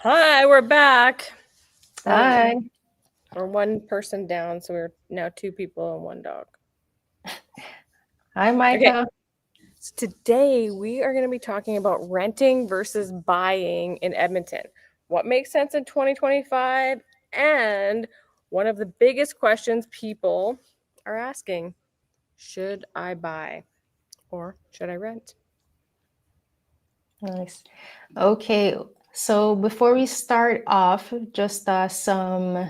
Hi, we're back. Hi. We're one person down, so we're now two people and one dog. Hi, Micah. Okay. So today we are going to be talking about renting versus buying in Edmonton. What makes sense in 2025? And one of the biggest questions people are asking, should I buy or should I rent? Nice. Okay, so before we start off, just some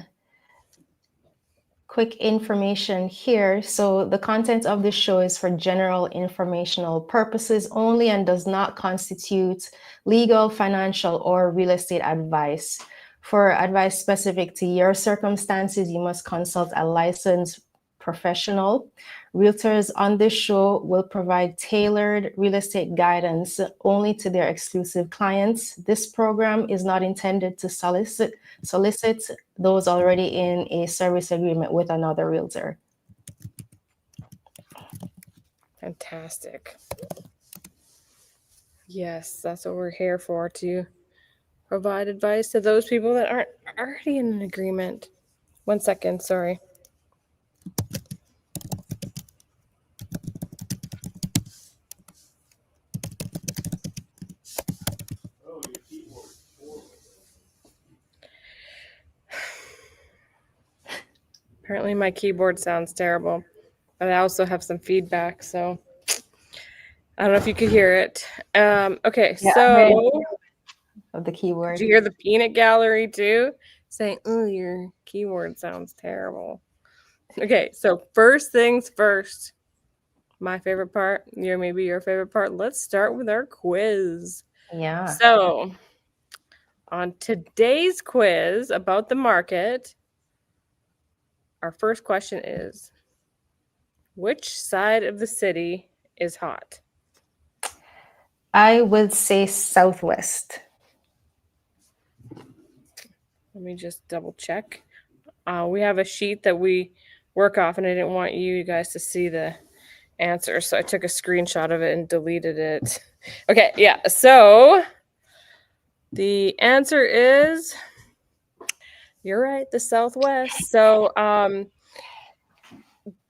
quick information here. So the content of this show is for general informational purposes only and does not constitute legal, financial, or real estate advice. For advice specific to your circumstances, you must consult a licensed professional. Realtors on this show will provide tailored real estate guidance only to their exclusive clients. This program is not intended to solicit those already in a service agreement with another realtor. Fantastic. Yes, that's what we're here for, to provide advice to those people that aren't already in an agreement. 1 second, sorry. Apparently my keyboard sounds terrible, but I also have some feedback, so I don't know if you could hear it. Okay, Yeah, so of the keyword. did you hear the peanut gallery too? Saying, oh, your keyboard sounds terrible. Okay, so first things first. My favorite part, maybe your favorite part. Let's start with our quiz. Yeah. So, on today's quiz about the market, our first question is, which side of the city is hot? I would say southwest. Let me just double check. We have a sheet that we work off, and I didn't want you guys to see the answer, so I took a screenshot of it and deleted it. Okay, yeah. So the answer is, you're right, the southwest. So I'll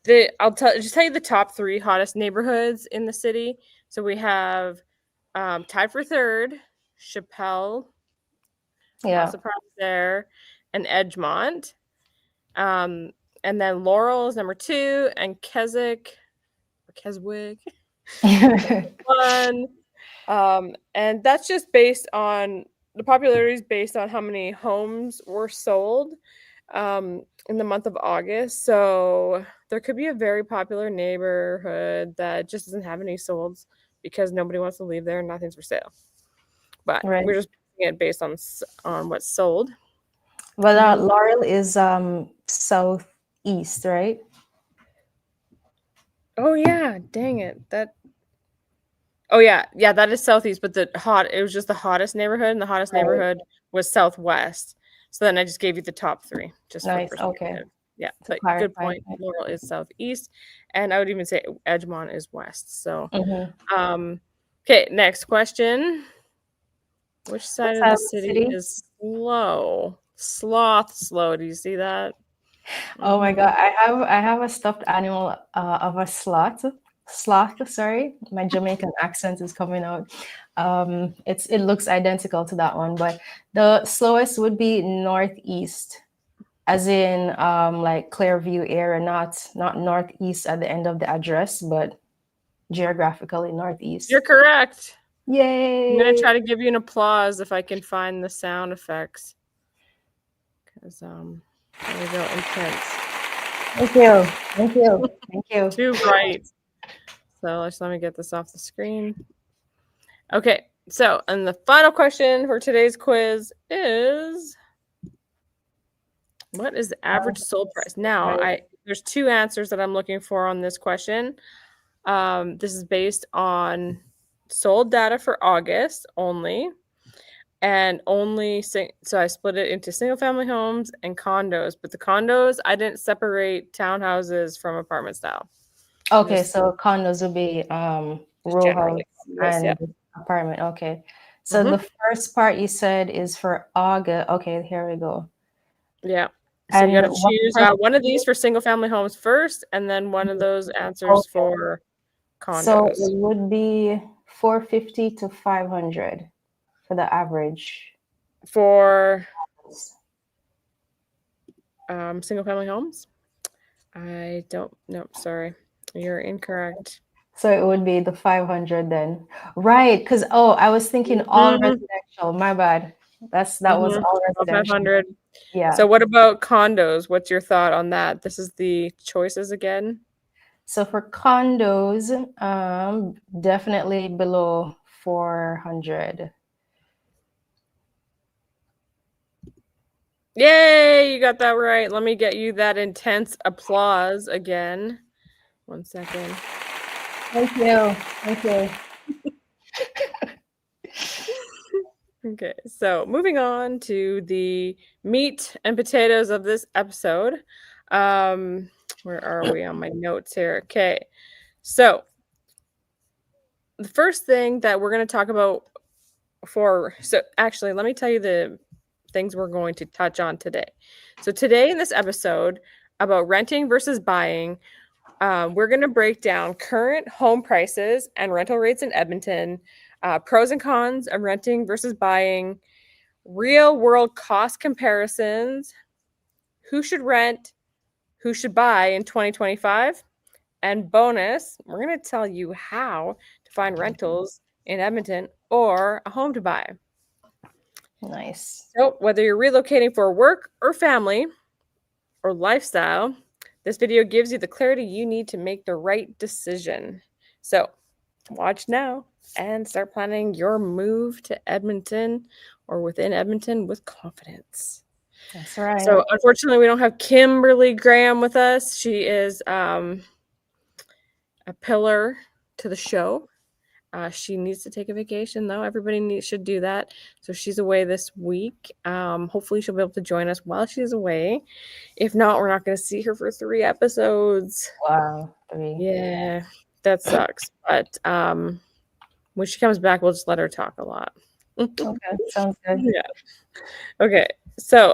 just tell you the top 3 hottest neighborhoods in the city. So we have tied for third, Chappelle, Yeah. surprise there, and Edgemont. And then Laurel is number 2, and Keswick one. And that's just based on the popularity is based on how many homes were sold in the month of August. So there could be a very popular neighborhood that just doesn't have any solds because nobody wants to live there and nothing's for sale. But Right. we're just putting it based on what's sold. Well, Laurel is southeast, right? Oh yeah, dang it. Oh yeah, that is southeast, but it was just the hottest neighborhood, and the hottest neighborhood was southwest. So then I just gave you the top 3, just Nice. for Okay. perspective. Yeah, To but clarify. good point. Laurel is southeast, and I would even say Edgemont is west. So, okay, next question. Which side of the city is slow? Slow. Do you see that? Oh my God, I have a stuffed animal of a sloth. Sorry, my Jamaican accent is coming out. It looks identical to that one, but the slowest would be northeast, as in like Clearview area, not northeast at the end of the address, but geographically northeast. You're correct. Yay! I'm gonna try to give you an applause if I can find the sound effects. Because there we go, intense. Thank you. Too bright. So just let me get this off the screen. Okay, so and the final question for today's quiz is, what is the average sold price? Now, there's 2 answers that I'm looking for on this question. This is based on sold data for August only, and so I split it into single family homes and condos, but the condos, I didn't separate townhouses from apartment style. Okay, so condos would be row house and yeah. apartment. Okay, So the first part you said is for August. Okay, here we go. Yeah. So you And got to choose one of these for single family homes first, and then one of those answers okay. for So condos. it would be 450 to 500 for the average. For single family homes? I don't know. Sorry. You're incorrect. So it would be the 500 then. Right, because I was thinking all Mm-hmm. residential. My bad. That was Mm-hmm. all About residential. 500. Yeah. So what about condos? What's your thought on that? This is the choices again. So for condos, definitely below 400. Yay, you got that right. Let me get you that intense applause again. 1 second. Thank you. Thank you. Okay, so moving on to the meat and potatoes of this episode. Where are we on my notes here? Okay, so the first thing that we're going to talk about actually, let me tell you the things we're going to touch on today. So today in this episode about renting versus buying, we're going to break down current home prices and rental rates in Edmonton, pros and cons of renting versus buying, real world cost comparisons, who should rent, who should buy in 2025, and bonus, we're going to tell you how to find rentals in Edmonton or a home to buy. Nice. So, whether you're relocating for work or family or lifestyle, this video gives you the clarity you need to make the right decision. So, watch now and start planning your move to Edmonton or within Edmonton with confidence. That's right. So, unfortunately, we don't have Kimberly Graham with us. She is a pillar to the show. She needs to take a vacation, though. Everybody should do that. So she's away this week. Hopefully, she'll be able to join us while she's away. If not, we're not going to see her for 3 episodes. Wow. 3. Yeah, that sucks. But when she comes back, we'll just let her talk a lot. Okay, sounds good. Yeah. Okay. So,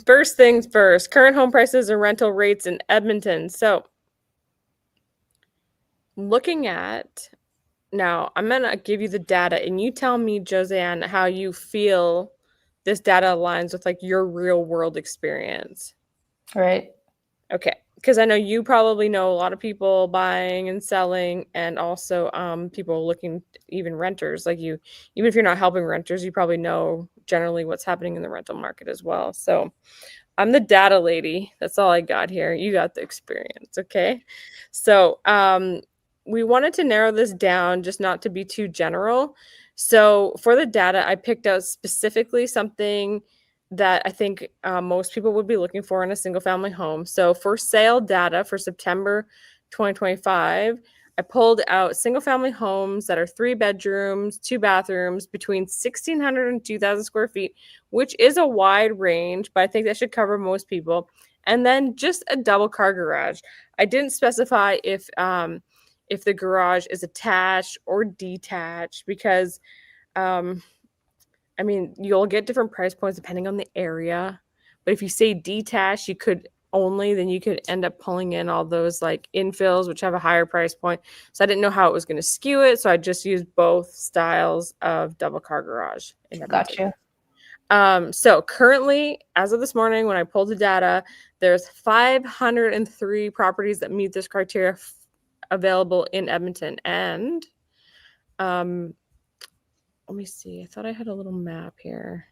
first things first, current home prices and rental rates in Edmonton. So, looking at now, I'm going to give you the data and you tell me, Joseanne, how you feel this data aligns with like your real world experience. Right. Okay. Because I know you probably know a lot of people buying and selling, and also people looking, even renters like you. Even if you're not helping renters, you probably know generally what's happening in the rental market as well. So I'm the data lady. That's all I got here. You got the experience. Okay. So we wanted to narrow this down just not to be too general. So for the data, I picked out specifically something that I think most people would be looking for in a single family home. So for sale data for September 2025, I pulled out single family homes that are 3 bedrooms, 2 bathrooms, between 1,600 and 2,000 square feet, which is a wide range, but I think that should cover most people. And then just a double car garage. I didn't specify if the garage is attached or detached because I mean, you'll get different price points depending on the area. But if you say detached, then you could end up pulling in all those like infills, which have a higher price point. So I didn't know how it was going to skew it. So I just used both styles of double car garage in Edmonton. Gotcha. So currently, as of this morning, when I pulled the data, there's 503 properties that meet this criteria available in Edmonton. And let me see. I thought I had a little map here.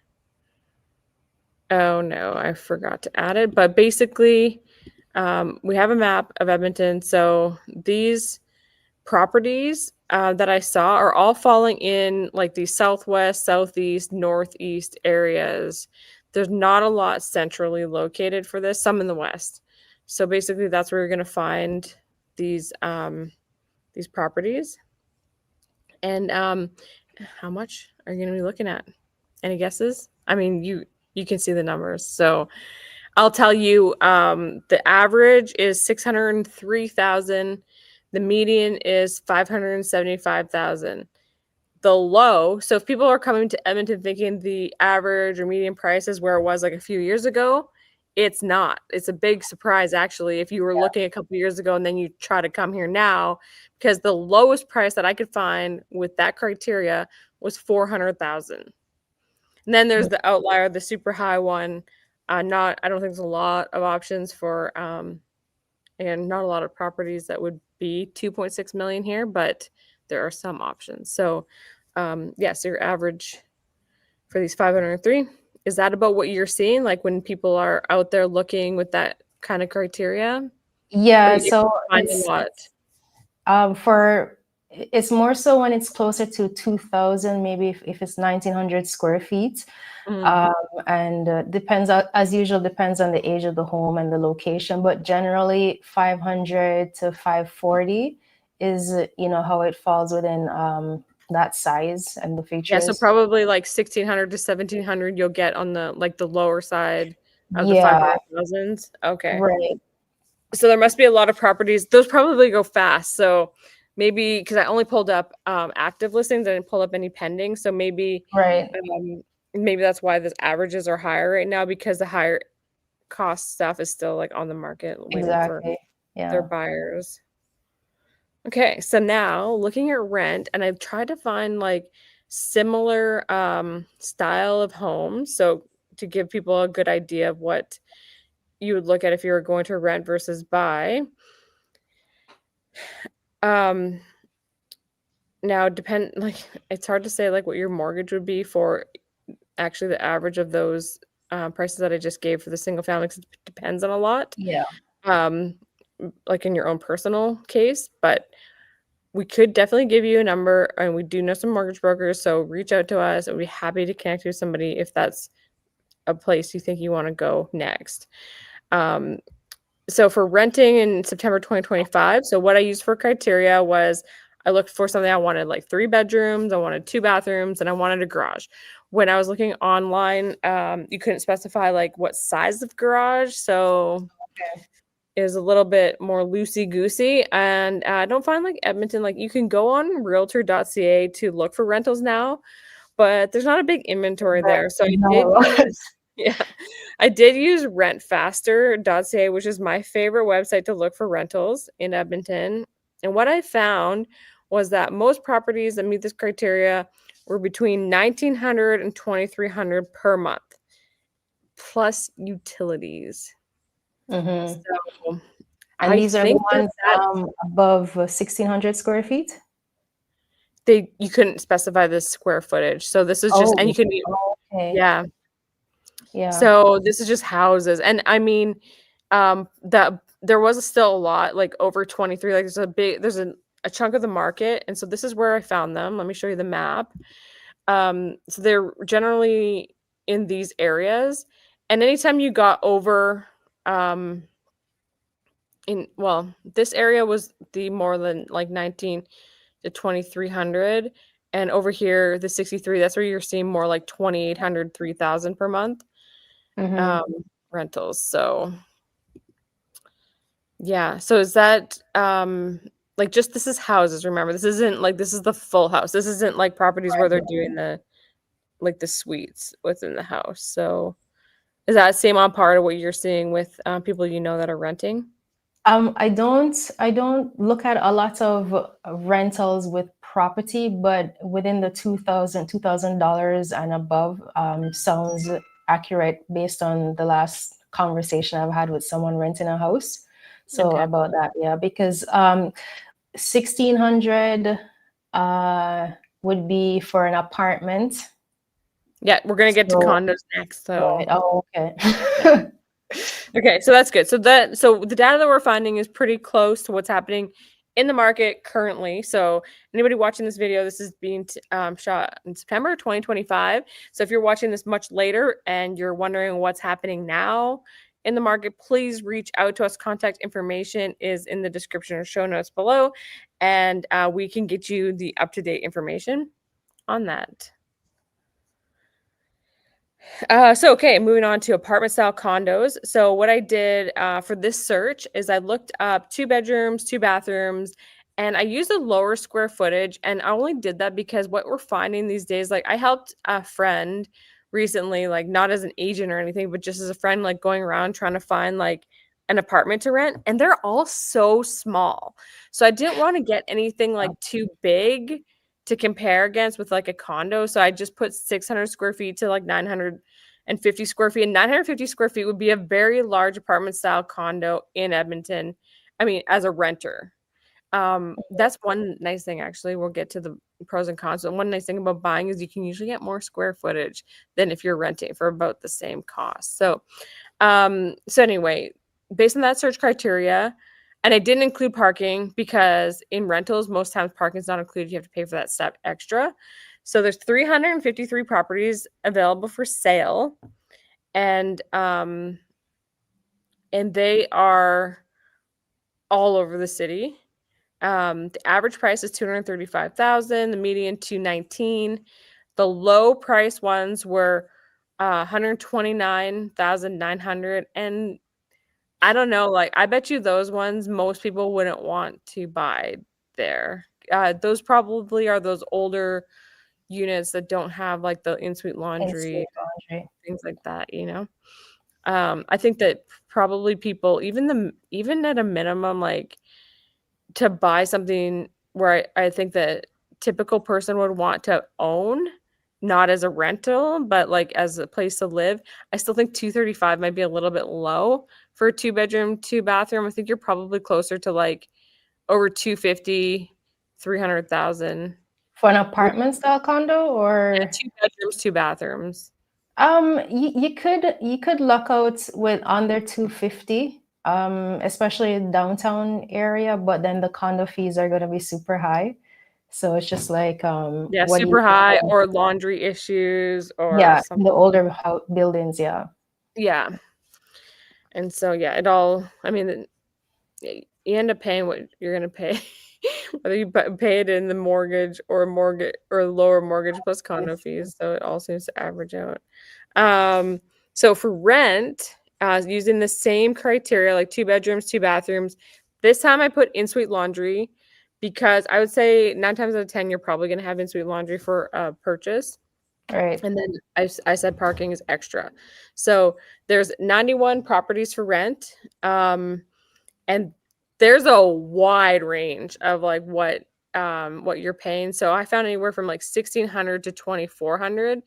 Oh no, I forgot to add it. But basically, we have a map of Edmonton. So these properties that I saw are all falling in like the southwest, southeast, northeast areas. There's not a lot centrally located for this, some in the west. So basically that's where you're going to find these properties. And how much are you going to be looking at? Any guesses? I mean, you can see the numbers. So I'll tell you, the average is 603,000. The median is 575,000. the low. So if people are coming to Edmonton thinking the average or median price is where it was like a few years ago, it's not. It's a big surprise actually if you were looking a couple years ago and then you try to come here now, because the lowest price that I could find with that criteria was 400,000. And then there's the outlier, the super high one. I don't think there's a lot of options for and not a lot of properties that would be 2.6 million here, but there are some options. So so your average for these 503, is that about what you're seeing, like when people are out there looking with that kind of criteria? Or Yeah, you able so to find a lot? for it's more so when it's closer to 2000, maybe if it's 1900 square feet. Mhm. And depends as usual, depends on the age of the home and the location, but generally 500 to 540 is how it falls within that size and the Yeah, so features. probably like 1,600 to 1,700 you'll get on the, like, the lower side of the Yeah, 500,000s? Okay. right, So there must be a lot of properties. Those probably go fast. So maybe because I only pulled up active listings, I didn't pull up any pending. So right, maybe that's why the averages are higher right now, because the higher cost stuff is still like on the market waiting for exactly. their Yeah. buyers. Okay, so now looking at rent, and I've tried to find like similar style of homes. So to give people a good idea of what you would look at if you were going to rent versus buy. Um, Now depend like it's hard to say like what your mortgage would be for actually the average of those prices that I just gave for the single family, 'cause it depends on a lot. Yeah. Um, like in your own personal case, but we could definitely give you a number, and we do know some mortgage brokers, so reach out to us and we'd be happy to connect you with somebody if that's a place you think you want to go next. Um, so for renting in September 2025, so what I used for criteria was I looked for something. I wanted like 3 bedrooms, I wanted 2 bathrooms, and I wanted a garage. When I was looking online, you couldn't specify like what size of garage, so Okay. it was a little bit more loosey goosey. And I don't find like Edmonton, like you can go on realtor.ca to look for rentals now, but there's not a big inventory Right. there. So I did No. use yeah, I did use rentfaster.ca, which is my favorite website to look for rentals in Edmonton. And what I found was that most properties that meet this criteria were between 1,900 and 2,300 per month, plus utilities. Hmm. So And I these are the think that ones that above 1600 square feet? you couldn't specify the square footage. So this is just, and you Oh, can okay. yeah. Yeah. So this is just houses. And I mean, that there was still a lot, like over 23, like there's a chunk of the market. And so this is where I found them. Let me show you the map. So they're generally in these areas. And anytime you got over um this area was the more than like 19 to 2,300. And over here, the 63, that's where you're seeing more like 2,800, 3,000 per month Hmm. um, rentals. So yeah. So is that like just this is houses, remember. This isn't like this is the full house. This isn't like properties where they're doing the like the suites within the house. So is that same on par to what you're seeing with people that are renting? I don't look at a lot of rentals with property, but within the $2,000 and above sounds accurate based on the last conversation I've had with someone renting a house. So Okay. about that, yeah, because 1600 uh, would be for an apartment. Yeah, we're gonna get to So, condos next. right. So Oh, okay. yeah. Okay, so that's good. So the data that we're finding is pretty close to what's happening in the market currently. So anybody watching this video, this is being shot in September 2025. So if you're watching this much later and you're wondering what's happening now in the market, please reach out to us. Contact information is in the description or show notes below, and we can get you the up-to-date information on that. Okay, moving on to apartment style condos. So what I did for this search is I looked up 2 bedrooms, 2 bathrooms, And I used a lower square footage, and I only did that because what we're finding these days, like I helped a friend recently, like not as an agent or anything, but just as a friend, like going around trying to find like an apartment to rent, and they're all so small. So I didn't want to get anything like too big to compare against with like a condo. So I just put 600 square feet to like 950 square feet. And 950 square feet would be a very large apartment style condo in Edmonton. I mean, as a renter. That's one nice thing, actually. We'll get to the pros and cons. But one nice thing about buying is you can usually get more square footage than if you're renting for about the same cost. So anyway, based on that search criteria, and I didn't include parking because in rentals, most times parking is not included. You have to pay for that step extra. So there's 353 properties available for sale, and they are all over the city. The average price is 235,000, the median 219. The low price ones were 129,900, and I don't know, like I bet you those ones most people wouldn't want to buy there. Those probably are those older units that don't have like the in-suite laundry, In-suite laundry. things like that, you know. I think that probably people even at a minimum, like to buy something where I think that typical person would want to own, not as a rental, but like as a place to live. I still think 235 might be a little bit low for a 2 bedroom, 2 bathroom. I think you're probably closer to like over 250, 300,000. For an apartment style condo, Yeah, or 2 bedrooms, 2 bathrooms. you could luck out with under 250, especially in downtown area, but then the condo fees are gonna be super high. So it's just like Yeah, what do you super high prefer? or laundry issues or Yeah, something. the older buildings, yeah. Yeah. And so yeah, it all, I mean, you end up paying what you're gonna pay, whether you pay it in the mortgage or lower mortgage plus condo fees. So it all seems to average out. Um, so for rent, using the same criteria, like 2 bedrooms, 2 bathrooms, this time I put in-suite laundry because I would say 9 times out of 10 you're probably gonna have in-suite laundry for a purchase. Right. And then I said parking is extra. So there's 91 properties for rent. And there's a wide range of like what you're paying. So I found anywhere from like 1,600 to 2,400.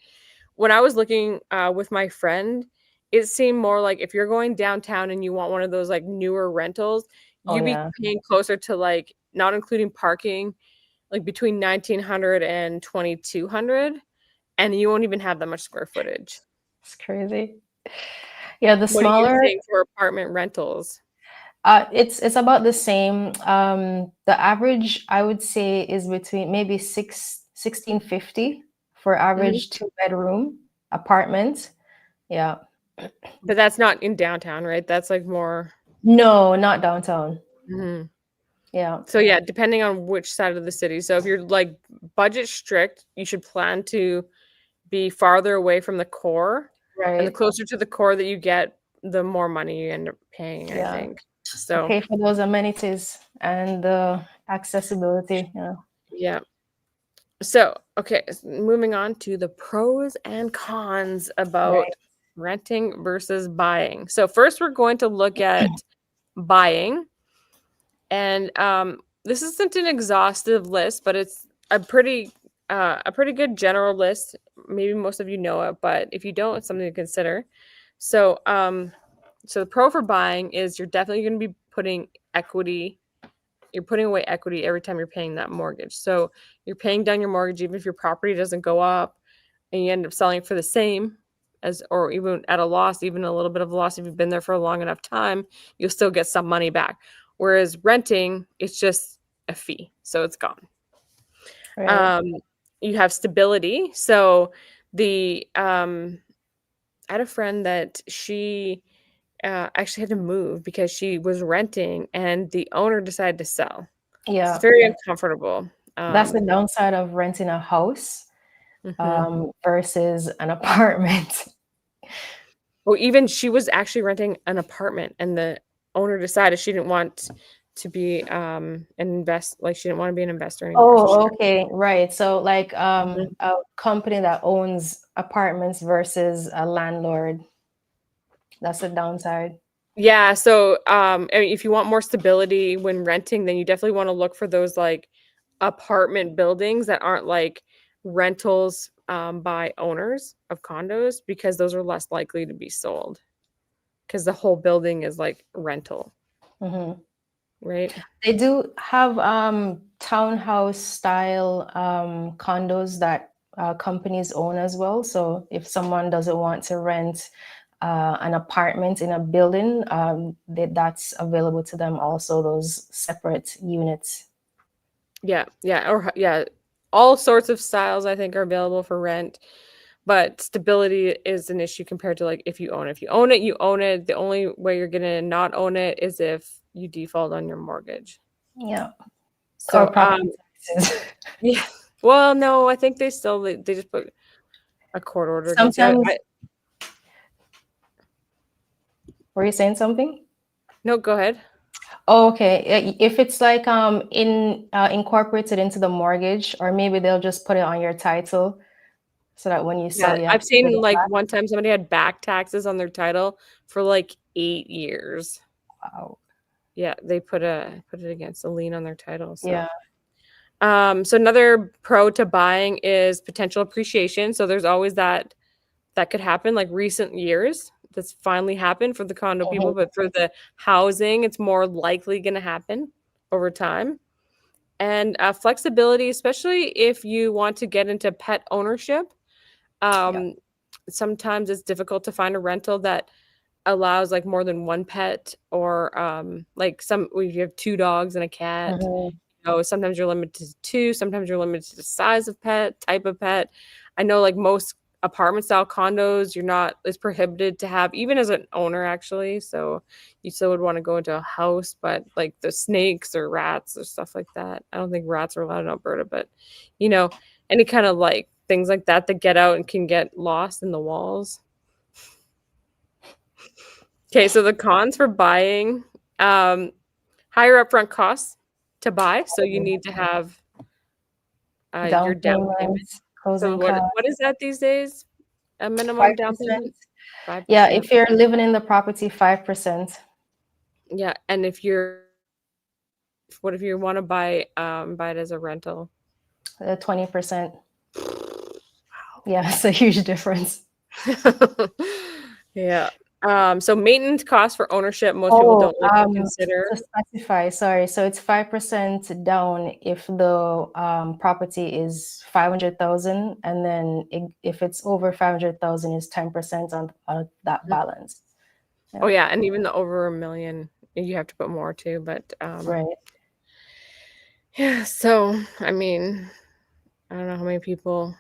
When I was looking with my friend, it seemed more like if you're going downtown and you want one of those like newer rentals, Oh you'd be yeah. paying closer to like not including parking, like between 1,900 and 2,200, and you won't even have that much square footage. It's crazy. Yeah, the What are you smaller, seeing for apartment rentals? it's about the same. The average I would say is between maybe 1650 for Mhm. average 2 bedroom apartment. Yeah. But that's not in downtown, right? That's like more. No, not downtown. Mhm. Yeah. So yeah, depending on which side of the city. So if you're like budget strict, you should plan to be farther away from the core. And the Right. closer to the core that you get, the more money you end up paying, I Yeah. think. To So pay for those amenities and the accessibility. Yeah. yeah. So okay, moving on to the pros and cons Right. about renting versus buying. So first we're going to look at buying. And this isn't an exhaustive list, but it's a pretty good general list. Maybe most of you know it, but if you don't, it's something to consider. So so the pro for buying is you're definitely going to be putting equity. You're putting away equity every time you're paying that mortgage. So you're paying down your mortgage even if your property doesn't go up, and you end up selling for the same as, or even at a loss, even a little bit of a loss if you've been there for a long enough time, you'll still get some money back. Whereas renting, it's just a fee, so it's gone. Right. Um, you have stability. So the I had a friend that she actually had to move because she was renting and the owner decided to sell. It's Yeah. very uncomfortable. That's the Um, downside of renting a house mhm. versus an apartment. Well, even she was actually renting an apartment, and the owner decided she didn't want to be an invest. Like she didn't want to be an investor anymore. So she Oh, okay, right. So like Mhm. a company that owns apartments versus a landlord. That's the downside. Yeah. So I mean, if you want more stability when renting, then you definitely want to look for those like apartment buildings that aren't like rentals by owners of condos, because those are less likely to be sold because the whole building is like rental, Hmm. right? They do have townhouse style condos that companies own as well. So if someone doesn't want to rent an apartment in a building, that's available to them also, those separate units. Yeah, yeah, or yeah, all sorts of styles I think are available for rent, but stability is an issue compared to like if you own it. If you own it, you own it. The only way you're gonna not own it is if you default on your mortgage. Yeah. Or So, property taxes. yeah. Well, no, I think they just put a court order against you. Sometimes, were you saying something? No, go ahead. Oh, okay. If it's like incorporated into the mortgage, or maybe they'll just put it on your title so that when you Yeah, sell, you have I've to pay seen it like back. one time somebody had back taxes on their title for like 8 years. Wow. Yeah, they put it against a lien on their title. So Yeah. So another pro to buying is potential appreciation. So there's always that could happen, like recent years. That's finally happened for the condo people, Mhm. but for the housing, it's more likely going to happen over time. And flexibility, especially if you want to get into pet ownership. Yeah. Um, Sometimes it's difficult to find a rental that allows like more than one pet, or like some if you have two dogs and a cat. Mhm. Sometimes you're limited to two, sometimes you're limited to the size of pet, type of pet. I know like most apartment style condos, you're not it's prohibited to have, even as an owner actually. So you still would want to go into a house, but like the snakes or rats or stuff like that. I don't think rats are allowed in Alberta, but you know, any kind of like things like that that get out and can get lost in the walls. Okay, so the cons for buying, um, higher upfront costs to buy. So you need to have Down your down payment. payments, So closing what costs, is that these days? A minimum down 5%. payment? Yeah, 5%. if you're living in the property, 5%, Yeah, and if you're what if you want to buy it as a rental? 20%. Yeah, it's a huge difference. Yeah. So maintenance costs for ownership, most people Oh, don't like to consider. to specify, sorry. So it's 5% down if the property is 500,000, and then if it's over 500,000, is 10% on that Mhm. balance. Oh Yeah, yeah, and even the over 1 million, you have to put more too, but right. yeah, so I mean, I don't know how many people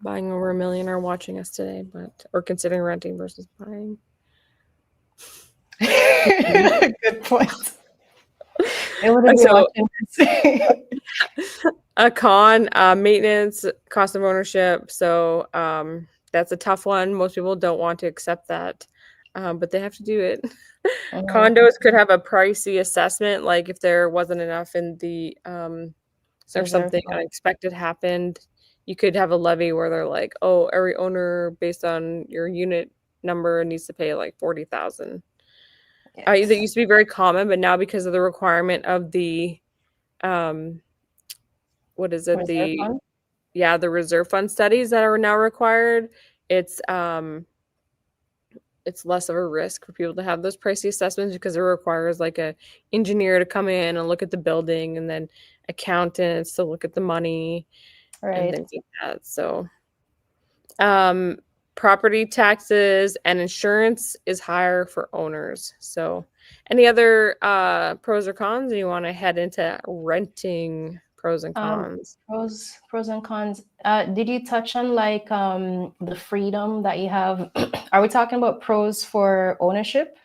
buying over 1 million are watching us today, but or considering renting versus buying. Good point. They wouldn't And be so watching this. a con, maintenance, cost of ownership. So that's a tough one. Most people don't want to accept that, but they have to do it. Mhm. Condos could have a pricey assessment, like if there wasn't enough in the or Reserve something fund. unexpected happened. You could have a levy where they're like, oh, every owner based on your unit number needs to pay like 40,000. That Yes. used to be very common, but now because of the requirement of the um, what is it? Reserve fund. The reserve fund studies that are now required. It's it's less of a risk for people to have those pricey assessments because it requires like a engineer to come in and look at the building, and then accountants to look at the money and Right. things like that. So um property taxes and insurance is higher for owners. So any other pros or cons? You want to head into renting pros and Um, cons? pros and cons. Did you touch on like the freedom that you have? Are we talking about pros for ownership?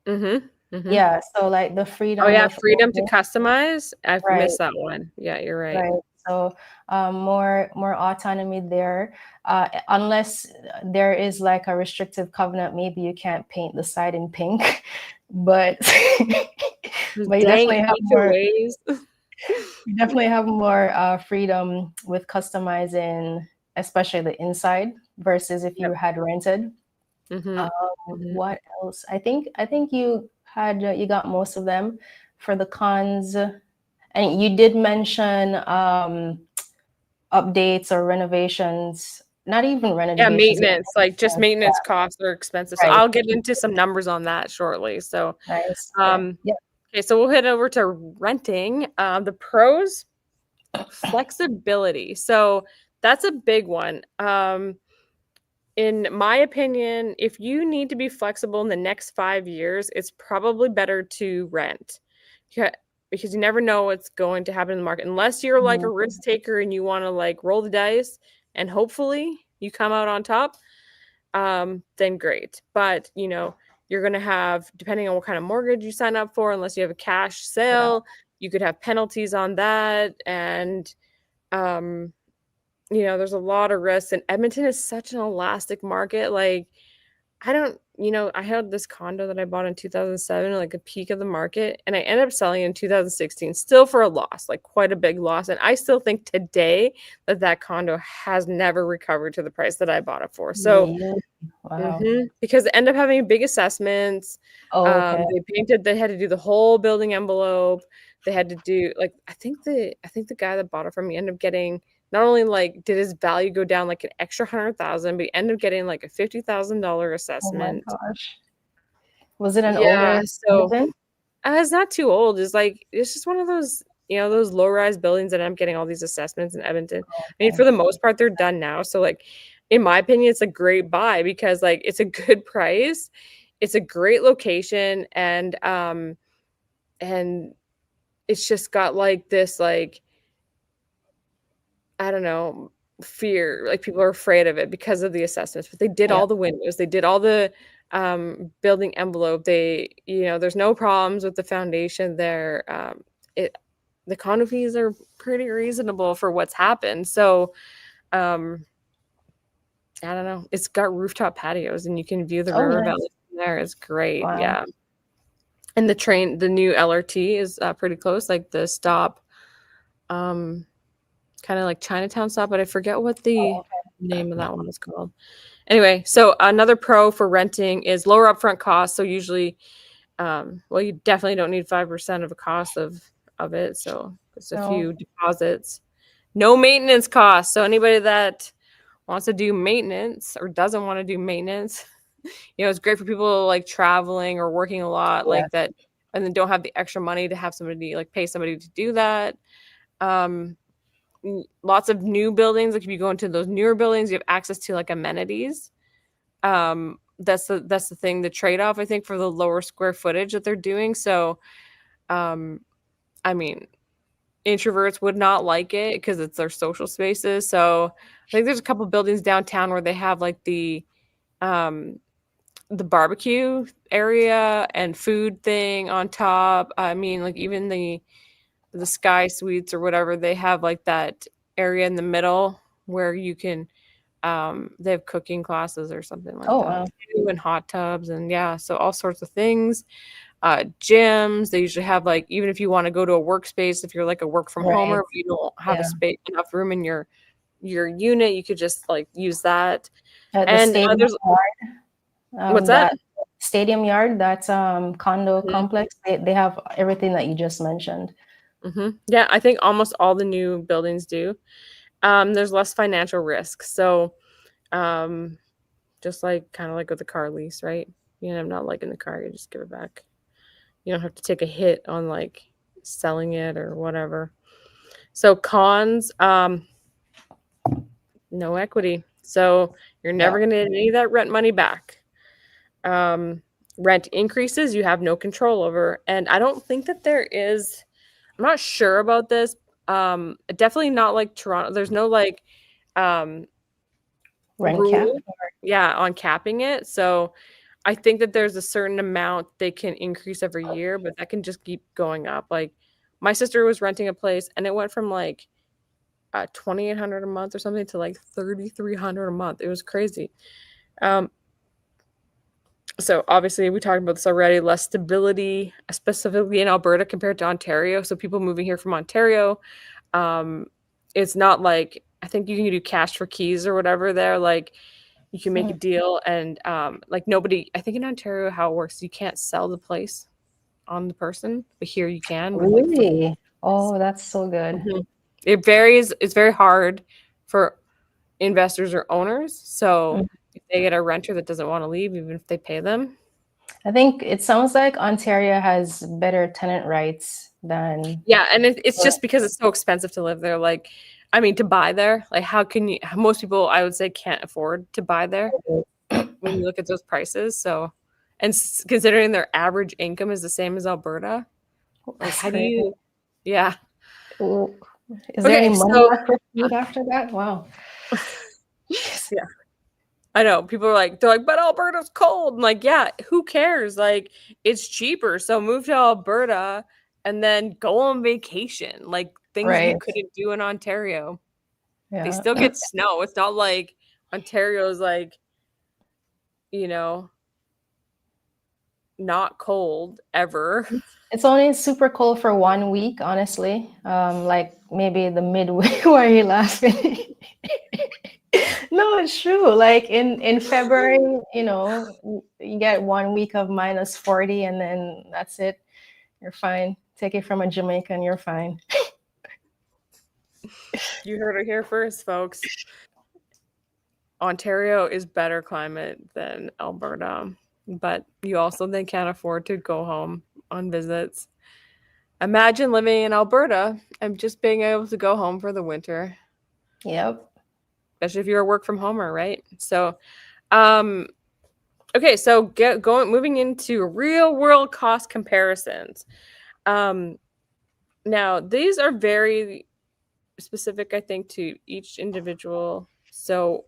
Mhm. Mhm. Yeah, so like the Oh freedom yeah, of freedom to owning, customize. I've right, missed that one. Yeah, you're right. right. So more autonomy there. Unless there is like a restrictive covenant, maybe you can't paint the side in pink, but Those but dang HOAs. you definitely have more freedom with customizing, especially the inside versus if you Yep. had rented. Mm-hmm. What else? I think you got most of them for the cons. And you did mention updates or renovations, not even Yeah, renovations. maintenance, like just Yeah, maintenance costs are expensive. So right. I'll get into some numbers on that shortly. So, Nice. Okay. um, Yeah. okay, so we'll head over to renting. The pros, flexibility. So that's a big one. In my opinion, if you need to be flexible in the next 5 years, it's probably better to rent. Yeah, because you never know what's going to happen in the market. Unless you're like a Mhm. risk taker and you want to like roll the dice and hopefully you come out on top, then great. But you're gonna have, depending on what kind of mortgage you sign up for, unless you have a cash Yeah. sale, you could have penalties on that. And um there's a lot of risks, and Edmonton is such an elastic market. Like, I don't, I had this condo that I bought in 2007, like a peak of the market, and I ended up selling in 2016, still for a loss, like quite a big loss. And I still think today that condo has never recovered to the price that I bought it for. So, Really? Wow. because they end up having big assessments. Oh, okay. They had to do the whole building envelope. They had to do like I think the guy that bought it from me ended up getting, not only like did his value go down like an extra 100,000, but he ended up getting like a $50,000 Oh my assessment. gosh. Was it an Yeah, older so building? it's not too old. It's just one of those, those low-rise buildings that I'm getting all these assessments in Edmonton. I mean, Okay. for the most part, they're done now. So like, in my opinion, it's a great buy because like it's a good price, it's a great location, and it's just got like this like, I don't know, fear. Like people are afraid of it because of the assessments. But they did Yeah. all the windows, they did all the building envelope. There's no problems with the foundation there. It The condo fees are pretty reasonable for what's happened. So um I don't know. It's got rooftop patios and you can view the Oh, river nice. valley from there. It's great. Wow. Yeah. And the new LRT is pretty close, like the stop, um, kind of like Chinatown stop, but I forget what the Oh, name of that one is called. Anyway, so another pro for renting is lower upfront costs. So usually, well, you definitely don't need 5% of the cost of it. So just a no. few deposits. No maintenance costs. So anybody that wants to do maintenance or doesn't want to do maintenance, it's great for people like traveling or working a lot Yes. like that, and then don't have the extra money to have somebody like pay somebody to do that. Um, Lots of new buildings, like if you go into those newer buildings, you have access to like amenities. That's the thing, the trade-off, I think, for the lower square footage that they're doing. So um I mean, introverts would not like it because it's their social spaces. So I think there's a couple buildings downtown where they have like um the barbecue area and food thing on top. I mean, like even the sky suites or whatever, they have like that area in the middle where you can they have cooking classes or something like Oh, that wow. too, and hot tubs, and yeah, so all sorts of things. Gyms, they usually have like, even if you want to go to a workspace, if you're like a work from homer, Right. but you don't have a Yeah. space enough room in your unit, you could just like use that. At the And stadium there's yard, what's that? that stadium yard, that's condo Mhm. complex. They have everything that you just mentioned. Yeah, I think almost all the new buildings do. There's less financial risk. So, um, just like kind of like with the car lease, right? I'm not liking the car, you just give it back. You don't have to take a hit on like selling it or whatever. So cons, no equity. So you're never Yeah. going to get any of that rent money back. Um, Rent increases, you have no control over. And I don't think that there is, I'm not sure about this. Definitely not like Toronto. There's no like um Rent cap. rule, yeah, on capping it. So I think that there's a certain amount they can increase every year, but that can just keep going up. Like my sister was renting a place and it went from like $2,800 a month or something to like $3,300 a month. It was crazy. Um, so obviously we talked about this already. Less stability, specifically in Alberta compared to Ontario. So people moving here from Ontario, it's not like I think you can do cash for keys or whatever there. Like you can make a deal and like nobody. I think in Ontario how it works, you can't sell the place on the person, but here you can with like flip. Really? Oh, that's so good. Mhm. It varies. It's very hard for investors or owners. So Mm. if they get a renter that doesn't want to leave, even if they pay them. I think it sounds like Ontario has better tenant rights than. Yeah, and it's just because it's so expensive to live there. Like, I mean, to buy there, like, how can you? Most people, I would say, can't afford to buy there when you look at those prices. So, and considering their average income is the same as Alberta, like, That's how do crazy. you? Yeah. Ooh. Is there any Okay, money so left for food after that? Wow. Jeez. yeah, I know people are like, they're like, but Alberta's cold. I'm like, yeah, who cares? Like, it's cheaper, so move to Alberta and then go on vacation, like things you Right. couldn't do in Ontario. They Yeah. still get snow. It's not like Ontario's like, you know, not cold ever. It's only super cold for 1 week, honestly. Like maybe the midweek. Why are you laughing? No, it's true. Like in February, you get 1 week of -40, and then that's it. You're fine. Take it from a Jamaican, you're fine. You heard it here first, folks. Ontario is better climate than Alberta, but you also then can't afford to go home on visits. Imagine living in Alberta and just being able to go home for the winter, Yep. especially if you're a work from homer, right? So, um, okay, so moving into real world cost comparisons. Um, Now, these are very specific, I think, to each individual. So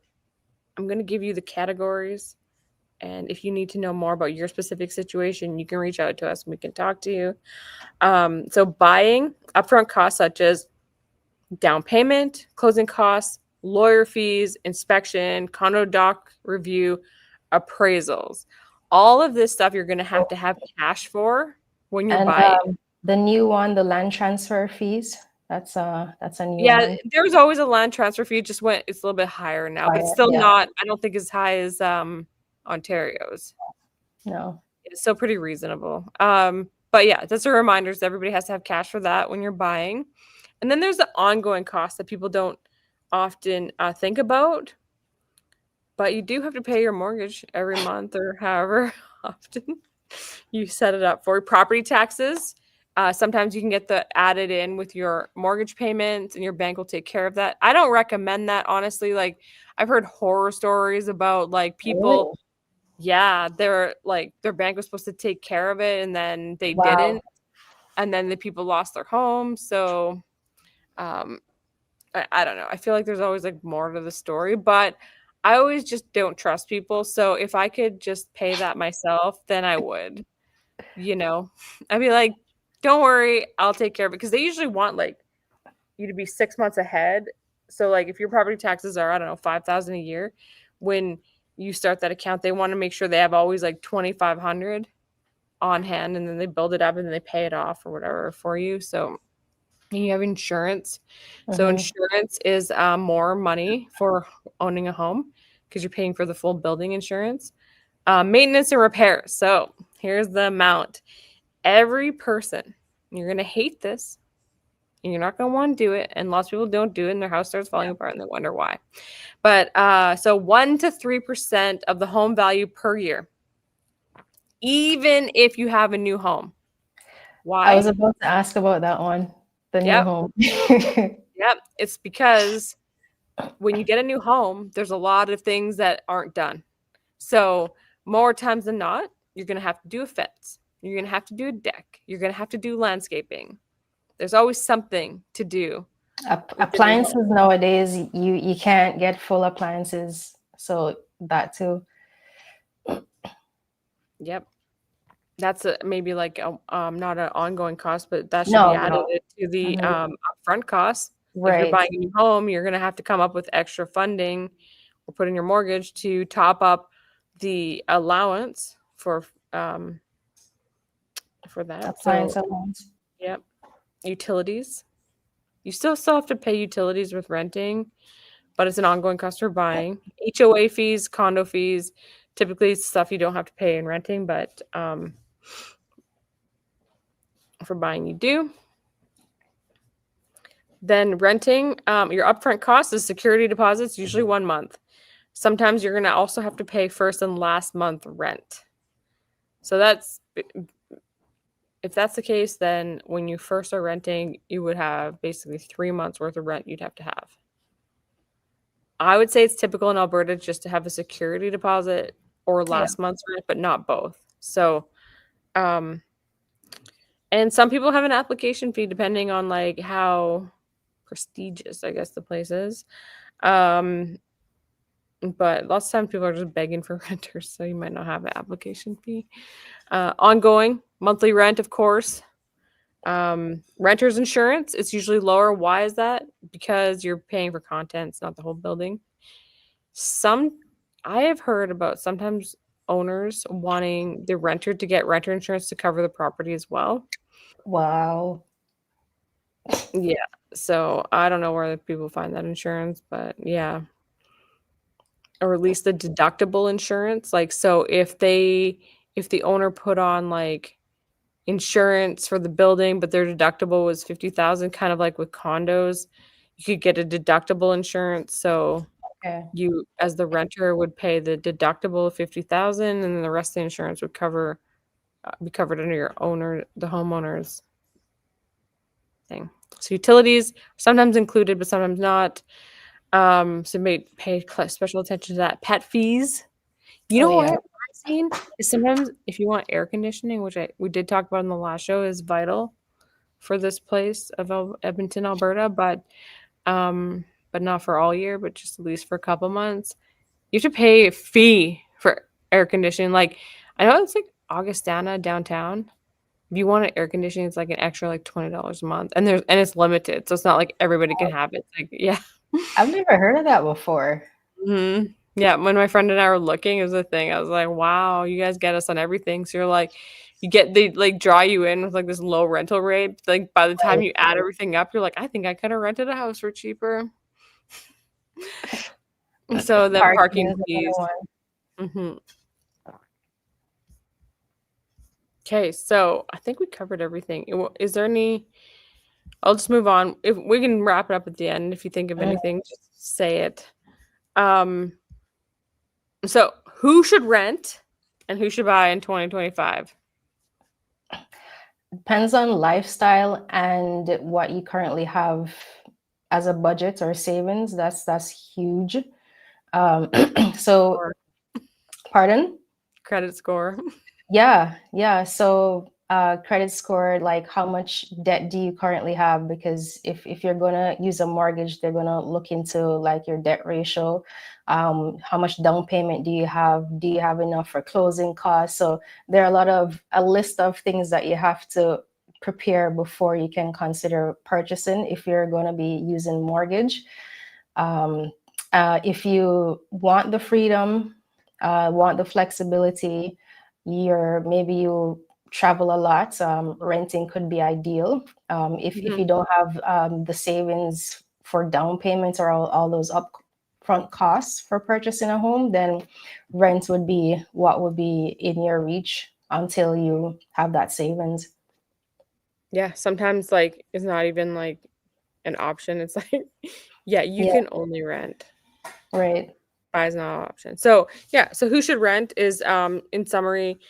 I'm going to give you the categories. And if you need to know more about your specific situation, you can reach out to us and we can talk to you. So buying upfront costs such as down payment, closing costs, lawyer fees, inspection, condo doc review, appraisals. All of this stuff you're going to have cash for when you're And buying. the new one, the land transfer fees, that's a new Yeah, one. there was always a land transfer fee, just went it's a little bit higher now, but Fire. still Yeah. not I don't think as high as, Ontario's. No. It's still pretty reasonable. But yeah, just a reminder, so everybody has to have cash for that when you're buying. And then there's the ongoing costs that people don't often, think about, but you do have to pay your mortgage every month or however often you set it up for. Property taxes, sometimes you can get the added in with your mortgage payments and your bank will take care of that. I don't recommend that, honestly. Like, I've heard horror stories about like people, Really? yeah, they're like their bank was supposed to take care of it and then they Wow. didn't, and then the people lost their home. So um I don't know. I feel like there's always like more to the story, but I always just don't trust people. So if I could just pay that myself, then I would, you know. I'd be like, don't worry, I'll take care of it. Because they usually want like you to be 6 months ahead. So like if your property taxes are, I don't know, 5,000 a year, when you start that account, they want to make sure they have always like 2,500 on hand and then they build it up and then they pay it off or whatever for you. So you have insurance. So Hmm. insurance is more money for owning a home because you're paying for the full building insurance. Maintenance and repairs. So here's the amount. Every person, you're going to hate this. And you're not going to want to do it. And lots of people don't do it and their house starts falling apart and they wonder why. But so 1 to 3% of the home value per year, even if you have a new home. I was Why? about to ask about that one, the new Yep. home. Yep. It's because when you get a new home, there's a lot of things that aren't done. So more times than not, you're going to have to do a fence. You're going to have to do a deck. You're going to have to do landscaping. There's always something to do with the new home. Appliances nowadays, you can't get full appliances, so that too. Yep. That's maybe like not an ongoing cost, but that should be No, added no. to the Mhm. upfront costs. If you're Right. buying a new home, you're going to have to come up with extra funding or put in your mortgage to top up the allowance um for that. Appliance So, allowance. yep, utilities. You still have to pay utilities with renting, but it's an ongoing cost for buying. HOA fees, condo fees, typically it's stuff you don't have to pay in renting, but for buying you do. Then renting, your upfront cost is security deposits, usually 1 month. Sometimes you're going to also have to pay first and last month rent. So if that's the case, then when you first are renting, you would have basically 3 months worth of rent you'd have to have. I would say it's typical in Alberta just to have a security deposit or Yeah. last month's rent, but not both. So, um, and some people have an application fee depending on like how prestigious, I guess, the place is. Um, but lots of times people are just begging for renters, so you might not have an application fee. Ongoing monthly rent, of course. Renter's insurance, it's usually lower. Why is that? Because you're paying for contents, not the whole building. Some I have heard about sometimes owners wanting the renter to get renter insurance to cover the property as well. Wow. Yeah. So I don't know where the people find that insurance, but yeah. Or at least the deductible insurance. Like so if the owner put on like insurance for the building, but their deductible was 50,000, kind of like with condos, you could get a deductible insurance. So Okay. you as the renter would pay the deductible of 50,000 and then the rest of the insurance would be covered under the homeowner's thing. So utilities sometimes included but sometimes not. So may pay special attention to that. Pet fees. You Oh know what yeah. I've seen is sometimes if you want air conditioning, which we did talk about in the last show, is vital for this place of Edmonton, Alberta, but not for all year, but just at least for a couple months. You have to pay a fee for air conditioning. Like I know it's like Augustana downtown. If you want an air conditioning, it's like an extra like $20 a month, and it's limited, so it's not like everybody can have it. Like yeah, I've never heard of that before. yeah. When my friend and I were looking, it was a thing. I was like, wow, you guys get us on everything. So you're like, they like draw you in with like this low rental rate. Like by the time Right. you add everything up, you're like, I think I could have rented a house for cheaper. So then Parking parking is another fees. one. hmm Okay, so I think we covered everything. Is there any? I'll just move on. If we can wrap it up at the end, if you think of Mm. anything, just say it. Um, so who should rent and who should buy in 2025? Depends on lifestyle and what you currently have as a budget or savings. That's huge. Um, so, Or pardon? credit score? Yeah. So, credit score, like how much debt do you currently have? Because if you're gonna use a mortgage, they're gonna look into like your debt ratio. How much down payment do you have? Do you have enough for closing costs? So there are a list of things that you have to prepare before you can consider purchasing if you're gonna be using mortgage. Um, if you want the freedom, want the flexibility, maybe you travel a lot, renting could be ideal. If Mhm. you don't have the savings for down payments or all those upfront costs for purchasing a home, then rent would be what would be in your reach until you have that savings. Yeah, sometimes like it's not even like an option. It's like, yeah, you Yeah, can only rent. right. Buy is not an option. So yeah, so who should rent is in summary,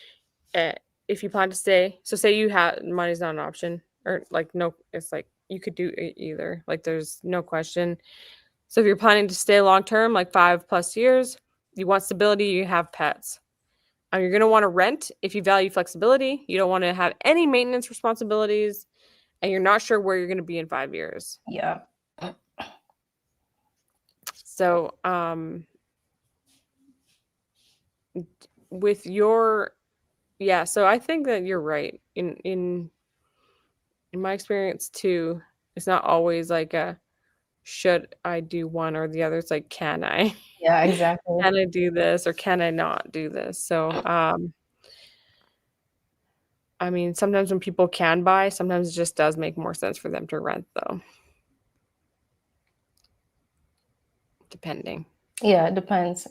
uh, if you plan to stay. So say you have money's not an option, or like no, it's like you could do either. Like there's no question. So if you're planning to stay long term, like 5+ years, you want stability, you have pets. You're going to want to rent if you value flexibility. You don't want to have any maintenance responsibilities, and you're not sure where you're going to be in 5 years. Yeah. So, with your yeah, so I think that you're right. In my experience too, it's not always like a should I do one or the other. It's like, can I? Yeah, exactly. Can I do this or can I not do this? So, I mean, sometimes when people can buy, sometimes it just does make more sense for them to rent, though, depending. Yeah, it depends.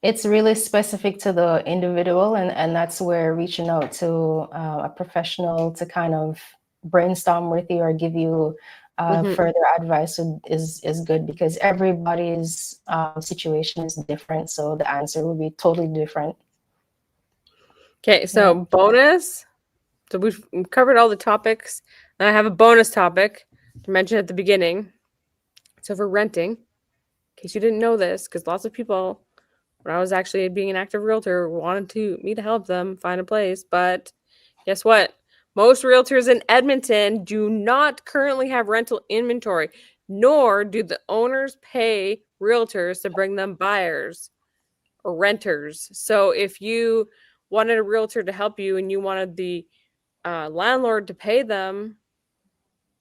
It's really specific to the individual, and that's where reaching out to a professional to kind of brainstorm with you or give you Mhm. further advice is good, because everybody's situation is different, so the answer will be totally different. Okay, Yeah. so bonus. So we've covered all the topics. And I have a bonus topic to mention at the beginning. So for renting, in case you didn't know this, because lots of people, when I was actually being an active realtor, wanted me to help them find a place. But guess what? Most realtors in Edmonton do not currently have rental inventory, nor do the owners pay realtors to bring them buyers or renters. So if you wanted a realtor to help you and you wanted the landlord to pay them,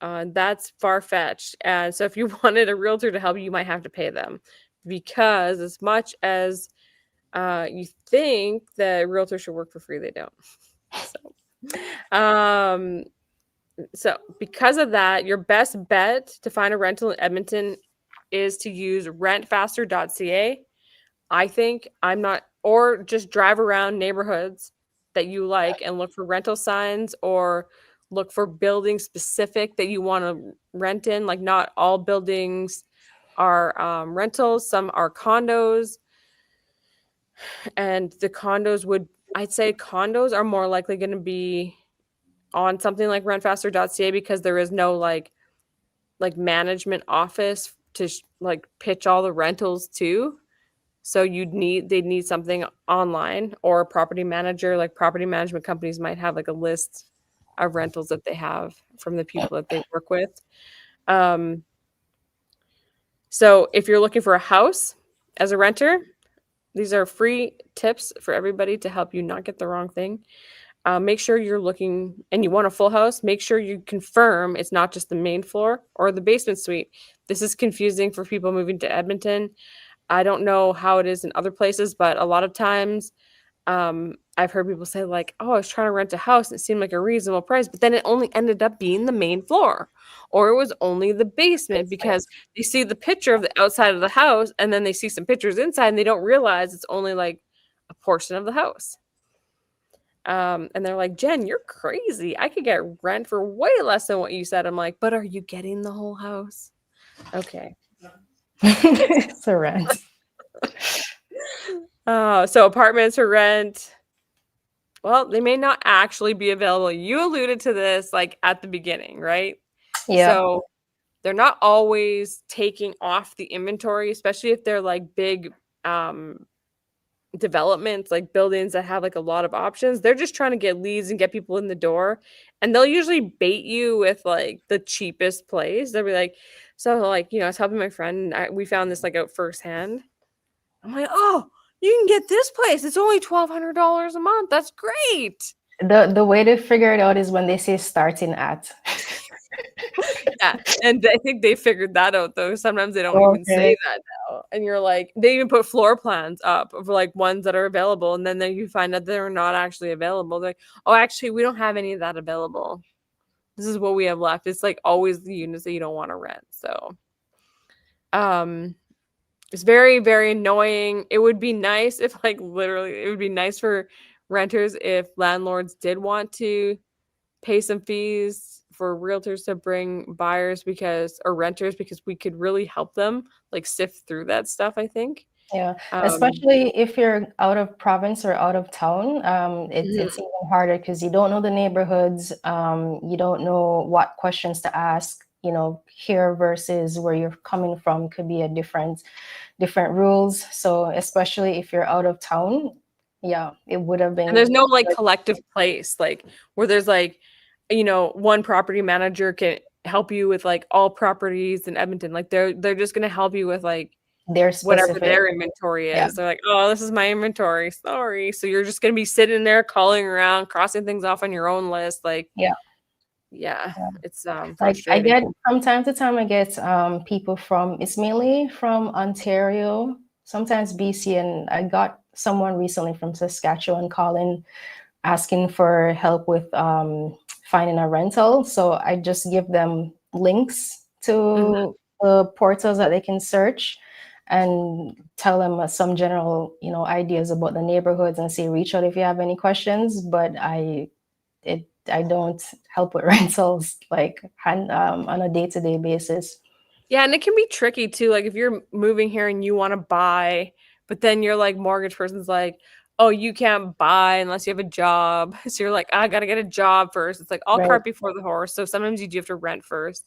that's far fetched. And so if you wanted a realtor to help you, you might have to pay them, because as much as you think that realtors should work for free, they don't. Um, so because of that, your best bet to find a rental in Edmonton is to use rentfaster.ca. I think I'm not, or just drive around neighborhoods that you like and look for rental signs, or look for buildings specific that you want to rent in. Like, not all buildings are rentals, some are condos. And the condos I'd say condos are more likely going to be on something like rentfaster.ca, because there is no like management office to like pitch all the rentals to. So they'd need something online, or a property manager. Like, property management companies might have like a list of rentals that they have from the people that they work with. Um, so if you're looking for a house as a renter, these are free tips for everybody to help you not get the wrong thing. Make sure you're looking and you want a full house. Make sure you confirm it's not just the main floor or the basement suite. This is confusing for people moving to Edmonton. I don't know how it is in other places, but a lot of times I've heard people say, like, oh, I was trying to rent a house and it seemed like a reasonable price, but then it only ended up being the main floor, or it was only the basement, because they see the picture of the outside of the house and then they see some pictures inside and they don't realize it's only like a portion of the house. And they're like, Jen, you're crazy. I could get rent for way less than what you said. I'm like, but are you getting the whole house? Okay. It's a rent. So apartments for rent, well, they may not actually be available. You alluded to this like at the beginning, right? Yeah. So they're not always taking off the inventory, especially if they're like big developments, like buildings that have like a lot of options. They're just trying to get leads and get people in the door. And they'll usually bait you with like the cheapest place. They'll be like, so like, I was helping my friend. We found this like out firsthand. I'm like, oh, you can get this place. It's only $1,200 a month. That's great. The way to figure it out is when they say starting at. Yeah, and I think they figured that out, though. Sometimes they don't even say Okay. that now, and you're like, they even put floor plans up of like ones that are available, and then you find out they're not actually available. They're like, oh, actually, we don't have any of that available. This is what we have left. It's like always the units that you don't want to rent. So, um, it's very, very annoying. It would be nice if, like, literally, it would be nice for renters if landlords did want to pay some fees for realtors to bring buyers, or renters, because we could really help them like sift through that stuff, I think. Yeah, Um, especially if you're out of province or out of town, mhm. it's even harder because you don't know the neighborhoods, you don't know what questions to ask. Here versus where you're coming from could be a different rules. So especially if you're out of town, yeah, it would have And there's been no like good. collective place, like where there's like, one property manager can help you with like all properties in Edmonton. Like they're just gonna help you with like They're whatever specific. their inventory Yeah, is. They're like, oh, this is my inventory. Sorry. So you're just gonna be sitting there calling around, crossing things off on your own list. Like, yeah, Yeah, it's Like I frustrating. get from time to time, I get people from, it's mainly from Ontario, sometimes BC, and I got someone recently from Saskatchewan calling, asking for help with finding a rental. So I just give them links Mhm. to the portals that they can search and tell them some general, ideas about the neighborhoods and say, reach out if you have any questions. But I don't help with rentals like on a day-to-day basis. Yeah, and it can be tricky too. Like if you're moving here and you want to buy, but then your like mortgage person's like, "Oh, you can't buy unless you have a job." So you're like, "I got to get a job first." It's like all Right. cart before the horse. So sometimes you do have to rent first.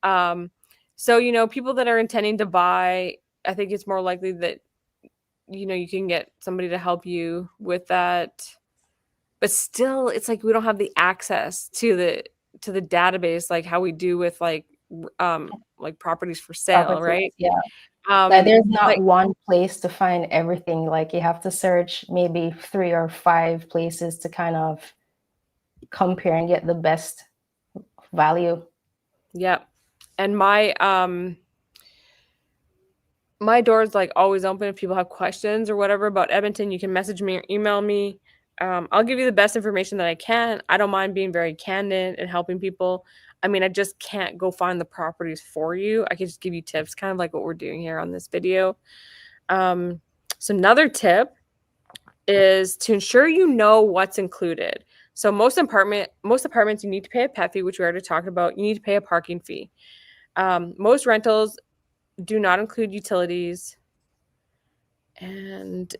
Um, so people that are intending to buy, I think it's more likely that you can get somebody to help you with that. But still, it's like we don't have the access to the database like how we do with like properties for sale, Properties, right? yeah. Like there's not Like one place to find everything. Like you have to search maybe 3 or 5 places to kind of compare and get the best value. yeah. And my door is like always open if people have questions or whatever about Edmonton. You can message me or email me. I'll give you the best information that I can. I don't mind being very candid and helping people. I mean, I just can't go find the properties for you. I can just give you tips, kind of like what we're doing here on this video. Um, so another tip is to ensure you know what's included. So most apartments you need to pay a pet fee, which we already talked about. You need to pay a parking fee. Most rentals do not include utilities. And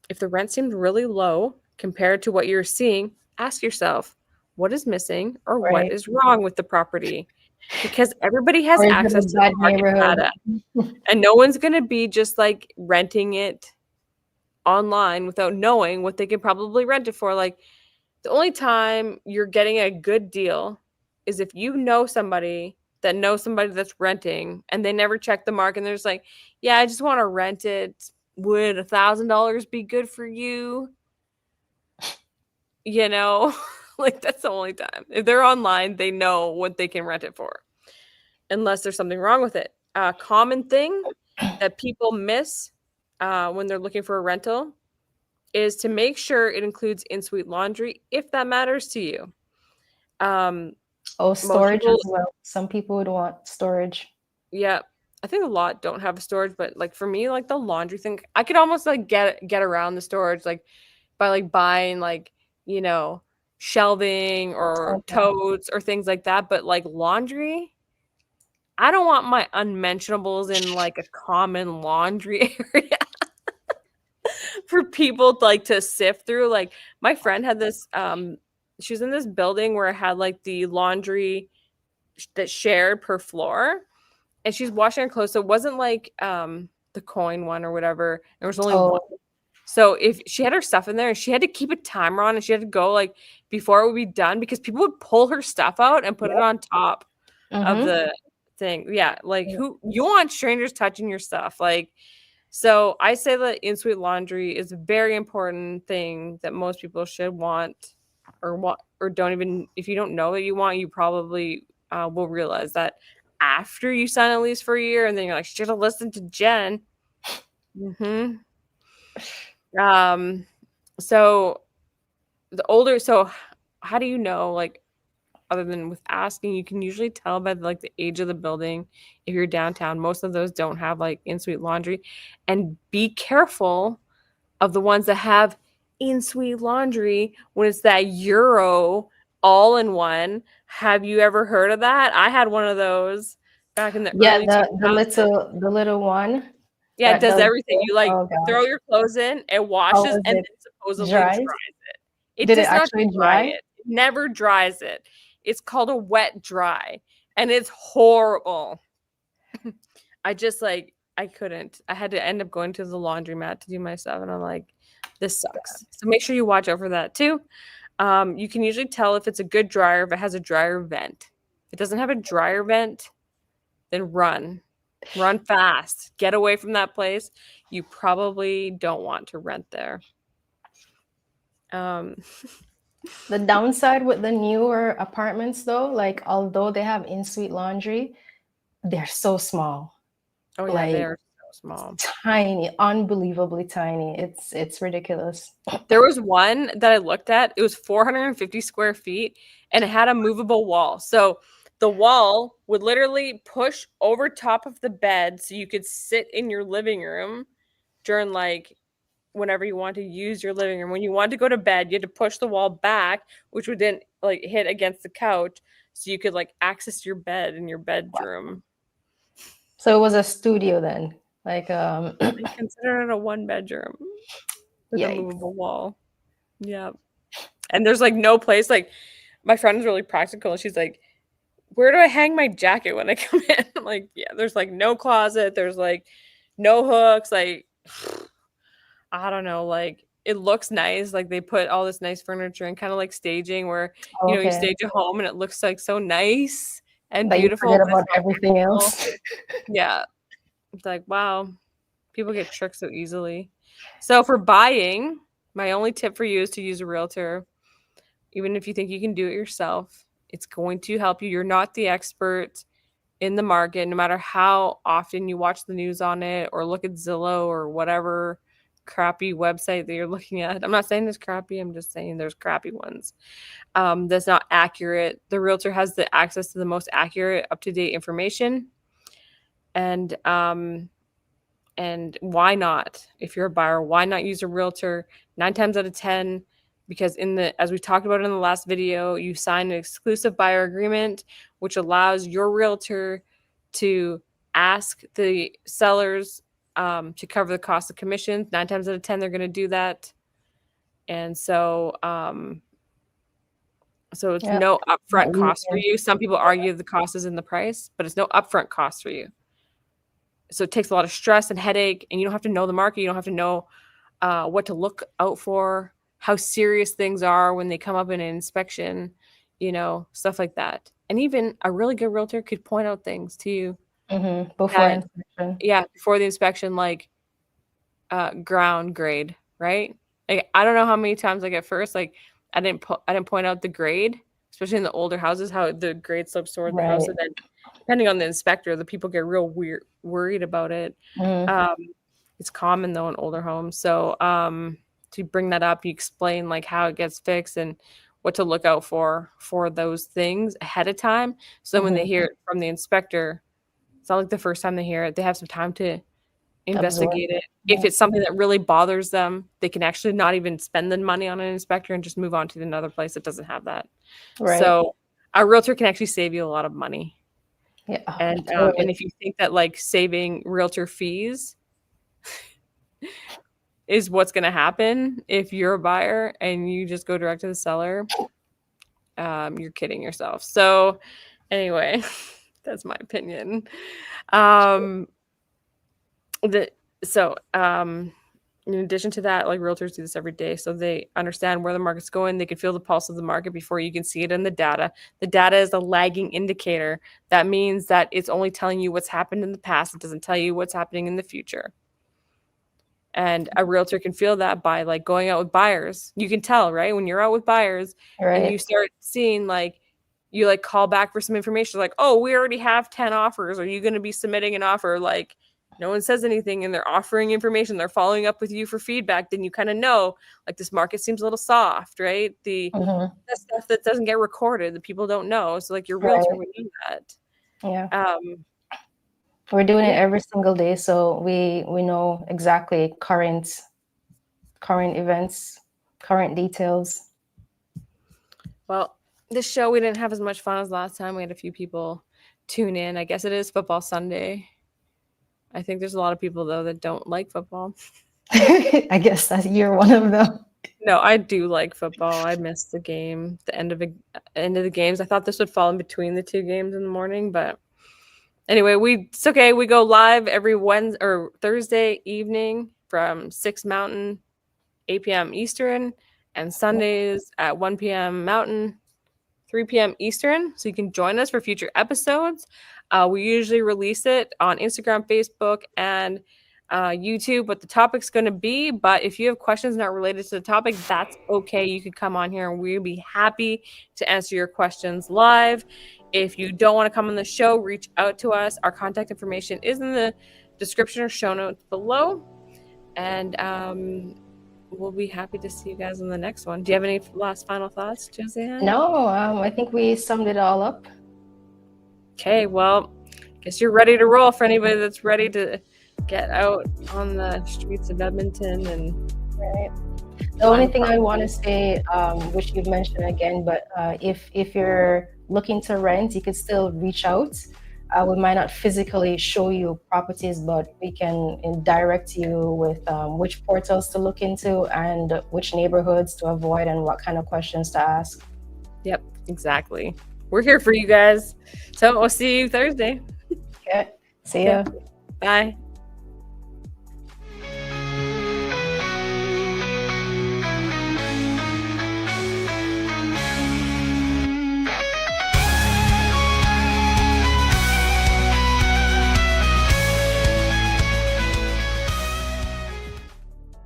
if the rent seemed really low compared to what you're seeing, ask yourself what is missing or what Right. is wrong with the property, because everybody has Or is it access a to bad the market neighborhood? data, and no one's going to be just like renting it online without knowing what they could probably rent it for. Like the only time you're getting a good deal is if you know somebody that knows somebody that's renting and they never check the market and they're just like, yeah, I just want to rent it. Would $1,000 be good for you? You know, like that's the only time. If they're online, they know what they can rent it for, unless there's something wrong with it. A common thing that people miss when they're looking for a rental is to make sure it includes in-suite laundry if that matters to you. Um, Oh, most storage people, as well. Some people would want storage. yeah, I think a lot don't have a storage, but like for me, like the laundry thing, I could almost like get around the storage like by like buying like you know shelving or Okay. totes or things like that. But like laundry, I don't want my unmentionables in like a common laundry area for people like to sift through. Like my friend had this she was in this building where it had like the laundry that shared per floor, and she's washing her clothes, so it wasn't like the coin one or whatever. There was only one. Oh, So if she had her stuff in there and she had to keep a timer on and she had to go like before it would be done because people would pull her stuff out and put it yep. on top of Mm-hmm. the thing. Yeah, like who you want strangers touching your stuff? Like so I say that in-suite laundry is a very important thing that most people should want or don't even, if you don't know that you want, you probably will realize that after you sign a lease for a year, and then you're like, should have listened to Jen. hmm Um, so so how do you know, like, other than with asking, you can usually tell by like the age of the building. If you're downtown, most of those don't have like in-suite laundry, and be careful of the ones that have in-suite laundry when it's that Euro all-in-one. Have you ever heard of that? I had one of those back in the Yeah, early the 2000s. little one Yeah, it that does does everything. this. You like Oh throw gosh. your clothes in, it How washes, was and it? then supposedly Dries? dries it. It Did it does not actually dry dry? it. It never dries it. It's called a wet dry, and it's horrible. I just like I couldn't. I had to end up going to the laundromat to do my stuff, and I'm like, this sucks. So make sure you watch out for that too. You can usually tell if it's a good dryer if it has a dryer vent. If it doesn't have a dryer vent, then run. Run fast. Get away from that place. You probably don't want to rent there. Um, The downside with the newer apartments, though, like although they have in-suite laundry, they're so small, Oh yeah, like they're so small. tiny, unbelievably tiny. It's ridiculous. There was one that I looked at. It was 450 square feet and it had a movable wall. So the wall would literally push over top of the bed so you could sit in your living room during like whenever you want to use your living room. When you want to go to bed, you had to push the wall back, which would then like hit against the couch so you could like access your bed in your bedroom. So it was a studio then, like I consider it a one bedroom with a yikes. movable wall. Yeah. And there's like no place like my friend is really practical. She's like, where do I hang my jacket when I come in? I'm like, yeah, there's like no closet. There's like no hooks. Like, I don't know. Like, it looks nice. Like, they put all this nice furniture and kind of like staging where, you Okay, stage a home and it looks like so nice and that you beautiful, forget but it's about not everything practical. else. Yeah. It's like, wow, people get tricked so easily. So, for buying, my only tip for you is to use a realtor. Even if you think you can do it yourself, it's going to help you. You're not the expert in the market, no matter how often you watch the news on it or look at Zillow or whatever crappy website that you're looking at. I'm not saying it's crappy. I'm just saying there's crappy ones. That's not accurate. The realtor has the access to the most accurate, up-to-date information. And why not? If you're a buyer, why not use a realtor 9 times out of 10? Because as we talked about in the last video, you sign an exclusive buyer agreement, which allows your realtor to ask the sellers to cover the cost of commissions. 9 times out of 10, they're going to do that. And so it's Yeah, no not upfront cost for losing. you. Some people argue the cost is in the price, but it's no upfront cost for you. So it takes a lot of stress and headache, and you don't have to know the market. You don't have to know what to look out for, how serious things are when they come up in an inspection, stuff like that. And even a really good realtor could point out things to you Before that, inspection, yeah, before the inspection, like ground grade, right? Like I don't know how many times like at first, like I didn't point out the grade, especially in the older houses, how the grade slopes toward the house, right? and then depending on the inspector, the people get real weird worried about it. Mm-hmm. Um, it's common though in older homes. So to bring that up, you explain like how it gets fixed and what to look out for those things ahead of time. So when they Mm-hmm. hear it from the inspector, it's not like the first time they hear it. They have some time to Absorb. investigate it. If Yeah. it's something that really bothers them, they can actually not even spend the money on an inspector and just move on to another place that doesn't have that. Right. So a realtor can actually save you a lot of money. Yeah. And Totally. if you think that like saving realtor fees is what's going to happen if you're a buyer and you just go direct to the seller, you're kidding yourself. So anyway, that's my opinion. Um, the so In addition to that, like realtors do this every day, so they understand where the market's going. They can feel the pulse of the market before you can see it in the data. The data is a lagging indicator. That means that it's only telling you what's happened in the past. It doesn't tell you what's happening in the future. And a realtor can feel that by like going out with buyers. You can tell, right? When you're out with buyers and you Right. start seeing like you like call back for some information like, "Oh, we already have 10 offers. Are you going to be submitting an offer?" Like no one says anything and they're offering information. They're following up with you for feedback. Then you kind of know like this market seems a little soft, right? Mm-hmm. The stuff that doesn't get recorded, the people don't know. So like your realtor Right. would know that. Yeah. Um We're doing it yeah. every single day, so we know exactly current events, current details. Well, this show we didn't have as much fun as last time. We had a few people tune in. I guess it is football Sunday. I think there's a lot of people though that don't like football. I guess that you're one of them. No, I do like football. I missed the game, the end of the games. I thought this would fall in between the two games in the morning, but anyway, it's okay. We go live every Wednesday or Thursday evening from 6 Mountain, 8 p.m. Eastern, and Sundays at 1 p.m. Mountain, 3 p.m. Eastern. So you can join us for future episodes. We usually release it on Instagram, Facebook, and YouTube what the topic's going to be. But if you have questions not related to the topic, that's okay. You could come on here and we'll be happy to answer your questions live. If you don't want to come on the show, reach out to us. Our contact information is in the description or show notes below. And we'll be happy to see you guys on the next one. Do you have any last final thoughts, Joseanne? No, I think we summed it all up. Okay, well, guess you're ready to roll for anybody that's ready to get out on the streets of Edmonton. And right. The only thing I want to say, which you've mentioned again, but if you're looking to rent, you could still reach out. We might not physically show you properties, but we can direct you with which portals to look into and which neighborhoods to avoid and what kind of questions to ask. Yep, exactly. We're here for you guys. So we'll see you Thursday. Okay. See ya. Bye.